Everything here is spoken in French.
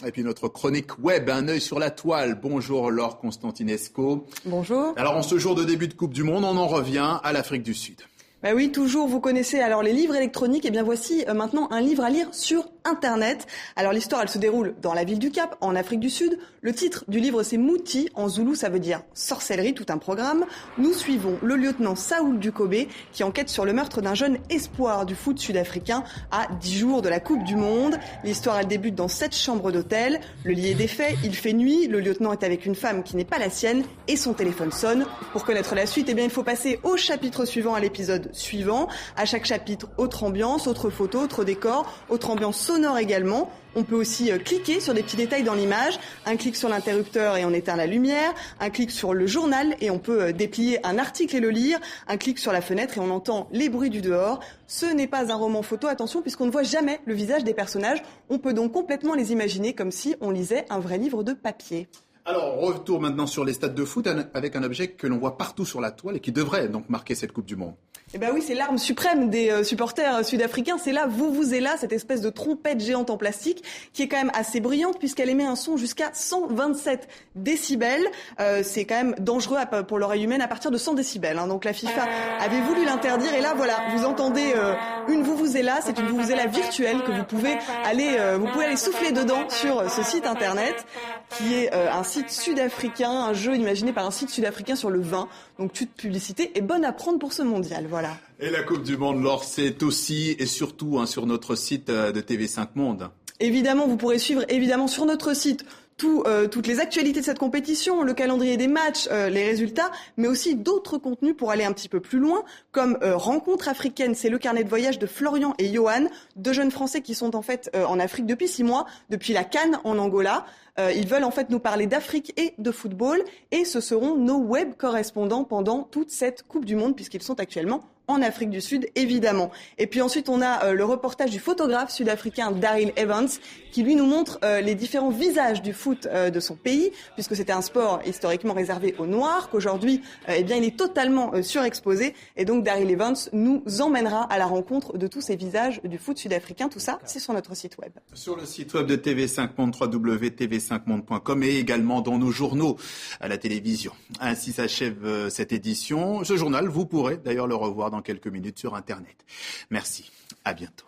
Et puis notre chronique web, un œil sur la toile. Bonjour Laure Constantinesco. Bonjour. Alors en ce jour de début de Coupe du Monde, on en revient à l'Afrique du Sud. Bah oui, toujours, vous connaissez alors les livres électroniques. Et bien voici maintenant un livre à lire sur Internet. Alors l'histoire, elle se déroule dans la ville du Cap, en Afrique du Sud. Le titre du livre, c'est Mouti. En zoulou, ça veut dire sorcellerie, tout un programme. Nous suivons le lieutenant Saoul Dukobe qui enquête sur le meurtre d'un jeune espoir du foot sud-africain à 10 jours de la Coupe du Monde. L'histoire, elle débute dans 7 chambres d'hôtel. Le lit est défait, il fait nuit. Le lieutenant est avec une femme qui n'est pas la sienne et son téléphone sonne. Pour connaître la suite, eh bien, il faut passer au chapitre suivant, à l'épisode suivant. À chaque chapitre, autre ambiance, autre photo, autre décor, autre ambiance sonore également. On peut aussi cliquer sur des petits détails dans l'image. Un clic sur l'interrupteur et on éteint la lumière. Un clic sur le journal et on peut déplier un article et le lire. Un clic sur la fenêtre et on entend les bruits du dehors. Ce n'est pas un roman photo, attention, puisqu'on ne voit jamais le visage des personnages. On peut donc complètement les imaginer comme si on lisait un vrai livre de papier. Alors, retour maintenant sur les stades de foot avec un objet que l'on voit partout sur la toile et qui devrait donc marquer cette Coupe du Monde. Eh ben oui, c'est l'arme suprême des supporters sud-africains. C'est la vuvuzela, cette espèce de trompette géante en plastique qui est quand même assez bruyante puisqu'elle émet un son jusqu'à 127 décibels. C'est quand même dangereux pour l'oreille humaine à partir de 100 décibels. Donc la FIFA avait voulu l'interdire et là, voilà, vous entendez une vuvuzela. C'est une vuvuzela virtuelle que vous pouvez aller souffler dedans sur ce site internet qui est un site sud-africain, un jeu imaginé par un site sud-africain sur le vin. Donc toute publicité est bonne à prendre pour ce mondial. Voilà. Et la Coupe du Monde, Laure, c'est aussi et surtout sur notre site de TV5 Monde. Évidemment, vous pourrez suivre sur notre site toutes les actualités de cette compétition, le calendrier des matchs, les résultats, mais aussi d'autres contenus pour aller un petit peu plus loin, comme Rencontre africaine, c'est le carnet de voyage de Florian et Johan, 2 jeunes Français qui sont en fait en Afrique depuis 6 mois, depuis la CAN en Angola. Ils veulent en fait nous parler d'Afrique et de football et ce seront nos web correspondants pendant toute cette Coupe du Monde puisqu'ils sont actuellement en Afrique du Sud, évidemment. Et puis ensuite, on a le reportage du photographe sud-africain Daryl Evans qui, lui, nous montre les différents visages du foot de son pays, puisque c'était un sport historiquement réservé aux Noirs, qu'aujourd'hui, il est totalement surexposé. Et donc, Daryl Evans nous emmènera à la rencontre de tous ces visages du foot sud-africain. Tout ça, c'est sur notre site web. Sur le site web de TV5 Monde, www.tv5monde.com et également dans nos journaux à la télévision. Ainsi s'achève cette édition. Ce journal, vous pourrez d'ailleurs le revoir dans quelques minutes sur Internet. Merci, à bientôt.